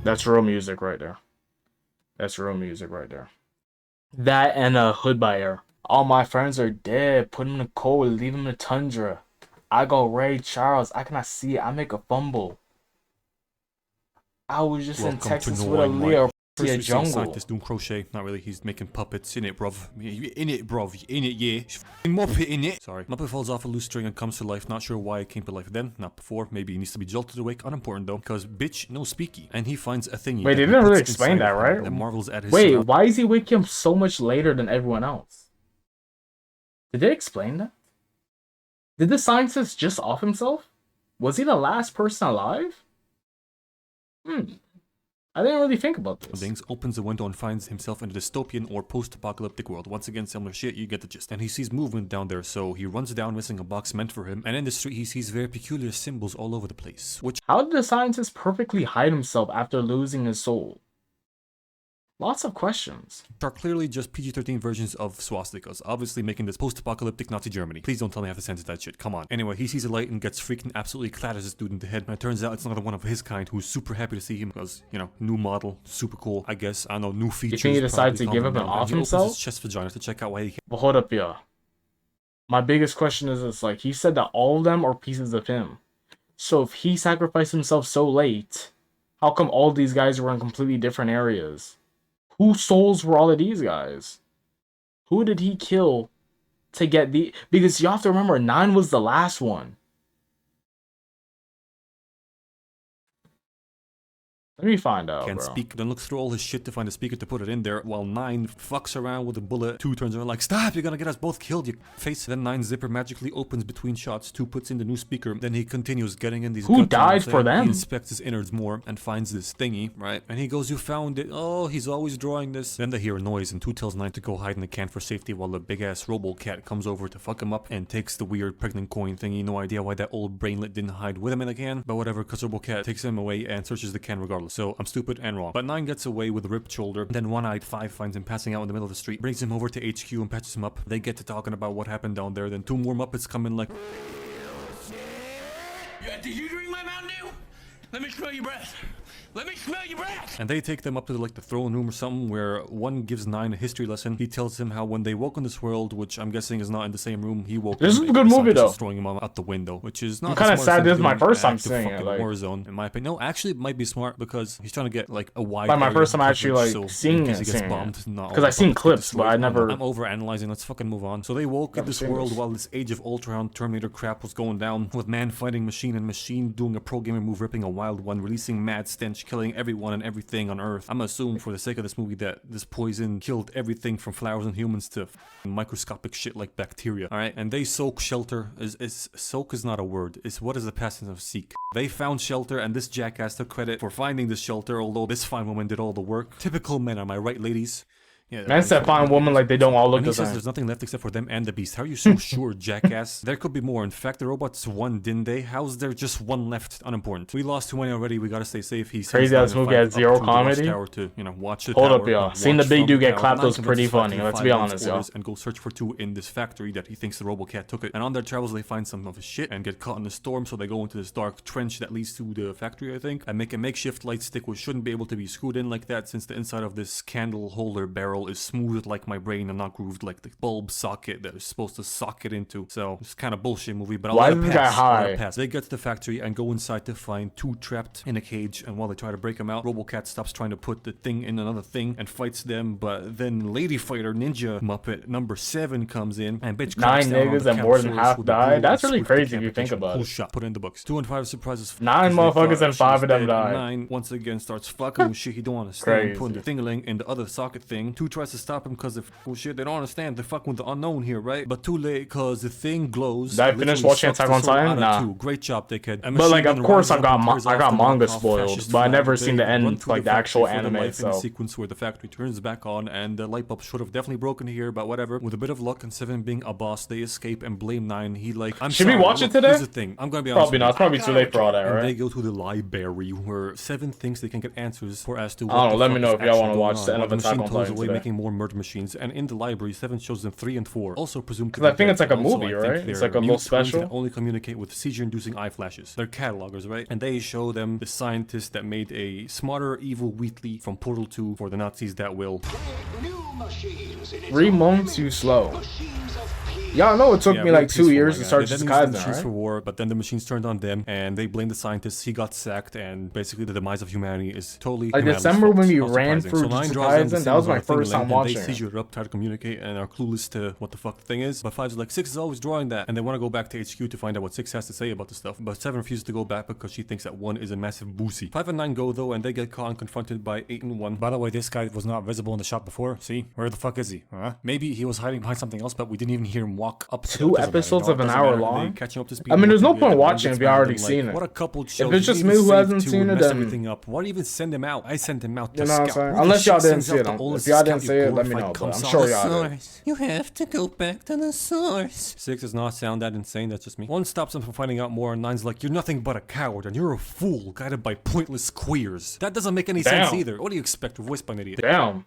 That's real music right there. That's real music right there. That and Hood by Air. All my friends are dead. Put him in the cold. Leave him in the tundra. I go Ray Charles. I cannot see it. I make a fumble. I was just in Texas with a Leo. First A we see a jungle. scientist doing crochet. Not really, he's making puppets. In it, bruv. In it, bruv. In it, yeah. Muppet in it. Sorry. Muppet falls off a loose string and comes to life. Not sure why it came to life then. Not before. Maybe he needs to be jolted awake. Unimportant though. Because bitch, no speaky. And he finds a thingy. Wait, they didn't really explain that, right? That marvels at his Wait, why is he waking up so much later than everyone else? Did they explain that? Did the scientist just off himself? Was he the last person alive? I didn't really think about this. Things opens a window and finds himself in a dystopian or post-apocalyptic world. Once again, similar shit, you get the gist. And he sees movement down there, so he runs down missing a box meant for him. And in the street, he sees very peculiar symbols all over the place. Which How did the scientist perfectly hide himself after losing his soul? Lots of questions. are clearly just PG-13 versions of swastikas, obviously making this post-apocalyptic Nazi Germany. Please don't tell me I have to censor that shit, come on. Anyway, he sees a light and gets freaking absolutely clatters this dude in the head, and it turns out it's another one of his kind who's super happy to see him because, you know, new model, super cool, I guess, I don't know, new features. You think he decides to give up and off himself? He opens his chest vagina to check out why he can. But hold up, yeah. My biggest question is this, like, he said that all of them are pieces of him. So if he sacrificed himself so late, how come all these guys were in completely different areas? Whose souls were all of these guys? Who did he kill to get the... Because you have to remember, 9 was the last one. Let me find out, Can't bro. speak, then looks through all his shit to find a speaker to put it in there, while 9 fucks around with a bullet. 2 turns around like, stop, you're gonna get us both killed, you face. Then 9's zipper magically opens between shots. 2 puts in the new speaker. Then he continues getting in these... Who died for them? He inspects his innards more and finds this thingy, right? And he goes, you found it. Oh, he's always drawing this. Then they hear a noise and 2 tells 9 to go hide in the can for safety while the big-ass robo-cat comes over to fuck him up and takes the weird pregnant coin thingy. No idea why that old brainlet didn't hide with him in the can, but whatever, because robo-cat takes him away and searches the can regardless. So I'm stupid and wrong. But 9 gets away with a ripped shoulder. Then One-Eyed 5 finds him passing out in the middle of the street, brings him over to HQ and patches him up. They get to talking about what happened down there. Then 2 more Muppets come in like, Yeah, did you drink my Mountain Dew? Let me smell your breath. Let me smell your breath. and they take them up to like the throne room or something where one gives 9 a history lesson. He tells him how when they woke in this world, which I'm guessing is not in the same room, he woke. This is up a good movie, though. throwing him out the window, which is not. I'm kinda sad this is my first time seeing it, Fucking like- Warzone, in my opinion. No, actually, it might be smart because he's trying to get like a wide. Like my area first time of actually coverage, like so seeing in case it, he gets bombed, not all because I've the seen Muppets get clips, but destroyed. I never. I'm over analyzing. Let's fucking move on. So they woke in Never this seen world this. while this Age of Ultron Terminator crap was going down, with man fighting machine and machine doing a pro gamer move, ripping a wild one, releasing mad stench, killing everyone and everything on Earth. I'm assuming for the sake of this movie that this poison killed everything from flowers and humans to microscopic shit like bacteria. All right, and they soak shelter. Soak is not a word. It's what is the past tense of seek. They found shelter, and this jackass took credit for finding this shelter, although this fine woman did all the work. Typical men, am I right, ladies? Yeah, Man said fine woman like they don't all look and the he says same. there's nothing left except for them and the beast. How are you so sure, jackass? There could be more. In fact, the robots won, didn't they? How's there just one left? Unimportant. We lost too many already. We gotta stay safe. He Crazy ass movie has zero comedy. Tower to, you know, watch the Hold tower, up, y'all. watch Seeing the big from dude get tower. clapped Nine was pretty convinces funny, 5 let's to be follow honest, his y'all. orders and go search for 2 in this factory that he thinks the robocat took it. And on their travels, they find some of his shit and get caught in a storm, so they go into this dark trench that leads to the factory, I think, and make a makeshift light stick which shouldn't be able to be screwed in like that since the inside of this candle holder barrel is smooth like my brain and not grooved like the bulb socket that is supposed to socket into. So it's kind of bullshit movie, but Why I'll let is it this guy pass. I'll let high? it pass. They get to the factory and go inside to find 2 trapped in a cage, and while they try to break them out, Robocat stops trying to put the thing in another thing and fights them, but then Lady Fighter Ninja Muppet number 7 comes in and bitch 9 cracks down on niggas the and more than Camosaurus half with a died? brutal That's and really swift crazy if you think decapitation. about Cool it. shot. Put in the books. 2 and 5 surprises. 9 because they motherfuckers thought and she 5 was of them dead. died. 9 once again starts fucking with shit he don't understand, Crazy. putting the thingling in the other socket thing. 2 tries to stop him because of shit they don't understand. They're fucking with the unknown here, right? But too late because the thing glows. Did I finish literally watching sucks Attack the on soul Titan? out of Nah. 2. Great job, dickhead. But like, of course, I got manga spoiled, but I never seen the end, like the actual anime. So sequence where the factory turns back on and the light bulb should have definitely broken here, but whatever. With a bit of luck and 7 being a boss, they escape and blame 9. He like, I'm Should we sorry, watch it look, today? Here's the thing. I'm gonna be honest. probably not. It's probably too late for all that, And they right? go to the library where 7 thinks they can get answers for as to what I don't know. the Let me fuck know is if y'all actually want to going watch on. the end While of the Attack machine on pulls Titan away making more murder machines, and in the library, 7 shows them 3 and 4, also presumed to be Because I think dead, it's like a and also movie, I think right? It's they're like a little mute twins special. that only communicate with seizure-inducing eye flashes. They're catalogers, right? And they show them the scientists that made a smarter, evil Wheatley from Portal 2 for the Nazis that will... 3 months too slow. Y'all know it took me like 2 years to start They Jujutsu then used the Kaisen, machines for right? war, but then the machines turned on them, and they blamed the scientists. He got sacked, and basically the demise of humanity is totally Like humanity's December fault. when we Not ran surprising. through So 9 Jujutsu draws them the Kaisen, that same was my amount of thing first time and watching they it. seizure up, try to communicate, and are clueless to what the fuck the thing is. But 5's like, 6 is always drawing that, and they want to go back to HQ to find out what 6 has to say about the stuff. But 7 refuses to go back because she thinks that 1 is a massive boosie. 5 and 9 go though, and they get caught and confronted by 8 and 1. By the way, this guy was not visible in the shot before. See? Where the fuck is he? Huh? Maybe he was hiding behind something else, but we didn't even hear him walk up. 2 episodes of an hour long. Catching up to speed. I mean, there's no What point they did, watching gets if you mad at already them, seen it. What a couple shows. If it's You just didn't me who even hasn't save seen to it, mess then everything up. Why even send him out? I sent him out to You know what I'm scout. saying? Who the Unless y'all shit didn't sends see out it. the oldest If y'all didn't scout, see you it, let me glorified know, but I'm cunt? sure y'all did. You have to go back to the source. 6 does not sound that insane, that's just me. 1 stops him from finding out more, and 9's like, you're nothing but a coward, and you're a fool, guided by pointless queers. That doesn't make any sense Damn. either. What do you expect? Voiced by an idiot. Damn.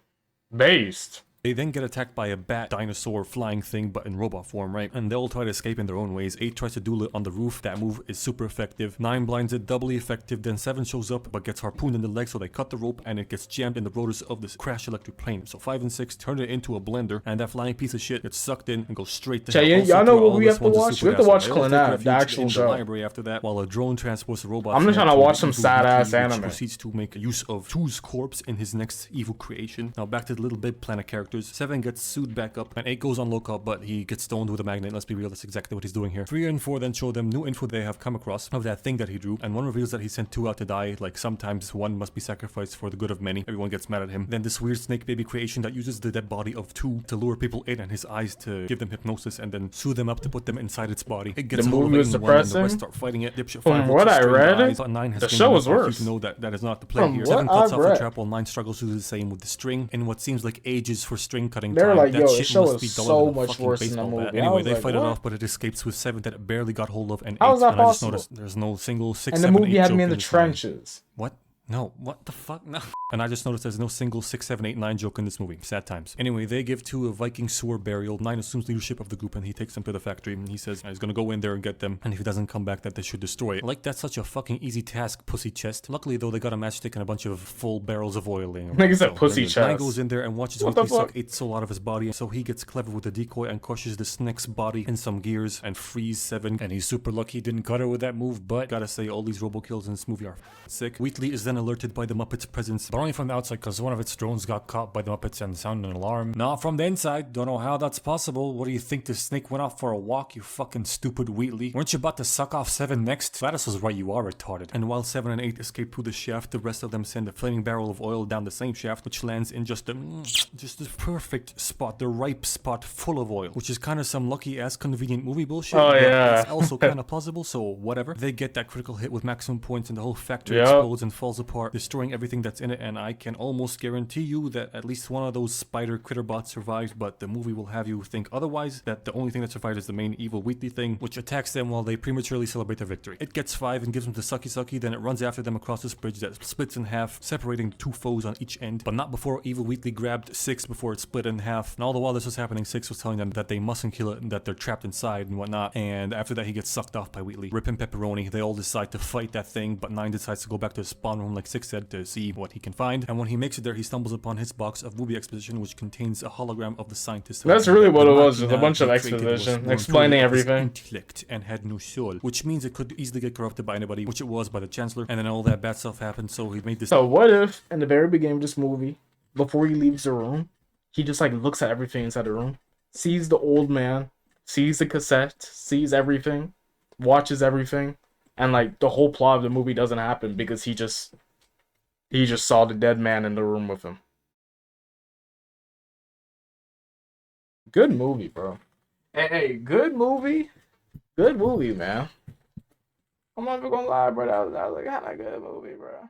Based. They then get attacked by a bat dinosaur flying thing, but in robot form, right? And they all try to escape in their own ways. 8 tries to duel it on the roof. That move is super effective. 9 blinds it, doubly effective. Then 7 shows up, but gets harpooned in the leg, so they cut the rope, and it gets jammed in the rotors of this crash electric plane. So 5 and 6 turn it into a blender, and that flying piece of shit gets sucked in and goes straight to hell. Y'all know what we have to One's a watch? super We have to asshole. watch They all take Clannad, refuge the actual in the show. library after that, while a drone transports a robot. I'm just from trying to the watch some evil sad-ass Wheatley, which anime. proceeds to make use of 2's corpse in his next evil creation. Now back to the Little Big Planet characters. 7 gets sued back up, and 8 goes on lookout, but he gets stoned with a magnet. Let's be real, that's exactly what he's doing here. 3 and 4 then show them new info they have come across of that thing that he drew, and 1 reveals that he sent 2 out to die, like sometimes 1 must be sacrificed for the good of many. Everyone gets mad at him. Then this weird snake baby creation that uses the dead body of 2 to lure people in and his eyes to give them hypnosis and then sew them up to put them inside its body. It gets The hold of movie was 8 and 1, and the depressing? rest start fighting it. Dipshit 5 From looks what at I strained read, eyes, but 9 has the gained show enough was IQ worse. to know that that is not the play From here. what 7 cuts I've off the read. trap while 9 struggles to do the same with the string in what seems like ages for string cutting They were time. like, That yo, the shit show must is be duller so than a much fucking worse than the baseball bat. movie. I Anyway, was they like, fight it what? off, but it escapes with 7 that it barely got hold of, and 8. How is that and I just possible? noticed there's no single 6, And the 7, movie 8 had me joke in the this movie. trenches. What? No, what the fuck? No. And I just noticed there's no single 6, 7, 8, 9 joke in this movie. Sad times. Anyway, they give 2 a Viking sword burial. 9 assumes leadership of the group and he takes them to the factory. And he says he's gonna go in there and get them. And if he doesn't come back, that they should destroy it. Like, that's such a fucking easy task, pussy chest. Luckily, though, they got a matchstick and a bunch of full barrels of oil laying around. Nigga said So, pussy they're good. 9 chest. goes in there and watches What the Wheatley suck fuck? 8's soul out of his body. So he gets clever with the decoy and crushes the snake's body in some gears and frees 7. And he's super lucky he didn't cut her with that move, but Gotta say, all these robo kills in this movie are sick. Wheatley is then alerted by the Muppets' presence. but only from the outside because one of its drones got caught by the Muppets and sounded an alarm. Not from the inside. Don't know how that's possible. What do you think? The snake went off for a walk, you fucking stupid Wheatley? Weren't you about to suck off 7 next? Gladys was right, you are retarded. And while 7 and 8 escape through the shaft, the rest of them send a flaming barrel of oil down the same shaft, which lands in just the perfect spot, the ripe spot full of oil, which is kind of some lucky ass convenient movie bullshit. Oh, but yeah. it's also kind of plausible, so whatever. They get that critical hit with maximum points, and the whole factory Yep. explodes and falls apart, destroying everything that's in it. And I can almost guarantee you that at least one of those spider critter bots survived, but the movie will have you think otherwise, that the only thing that survived is the main evil Wheatley thing, which attacks them while they prematurely celebrate their victory. It gets 5 and gives them the sucky, then it runs after them across this bridge that splits in half, separating 2 foes on each end, but not before evil Wheatley grabbed 6 before it split in half. And all the while this was happening, 6 was telling them that they mustn't kill it and that they're trapped inside and whatnot. And after that, he gets sucked off by Wheatley. Rip and Pepperoni, they all decide to fight that thing, but 9 decides to go back to the spawn room like 6 said to see what he can find. And when he makes it there, he stumbles upon his box of movie exposition, which contains a hologram of the scientist. That's really what it was, just a Machina bunch of he created was exposition, born explaining purely of his everything. Intellect and had no soul, which means it could easily get corrupted by anybody, which it was by the Chancellor. And then all that bad stuff happened, so he made this. So what if, in the very beginning of this movie, before he leaves the room, he just like looks at everything inside the room, sees the old man, sees the cassette, sees everything, watches everything, and like the whole plot of the movie doesn't happen because he just saw the dead man in the room with him. Good movie, bro. Hey, good movie. Good movie, man. I'm not even gonna lie, bro. That was a kind of good movie, bro.